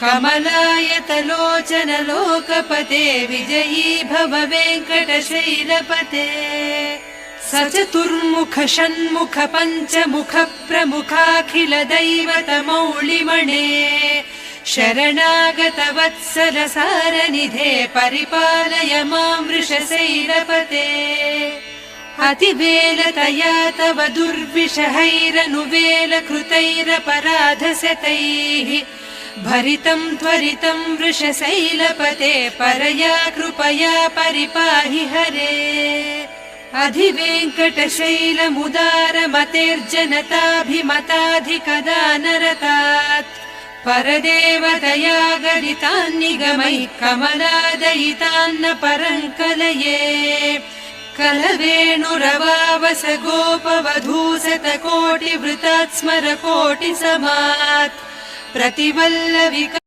कमलायतलोचन लोकपते विजयी भव वेङ्कटशैलपते सचतुर्मुख षण्मुख पञ्चमुख प्रमुखाखिल दैवत मौलिमणे शरणागत वत्सल सारनिधे परिपालय मां वृषशैलपते अतिवेलतया तव दुर्विषहैरनुवेल कृतैरपराधशतैः भरितं त्वरितं वृषशैलपते परया कृपया परिपाहि हरे अधिवेङ्कटशैलमुदारमतेर्जनताभिमताधिकदानरतात् परदेवतया गरितान्निगमैः कमलादयितान्न परङ्कलये कलवेणुरवावस गोपवधूशतकोटिवृतात् स्मर कोटिसमात् प्रतिवल्लविक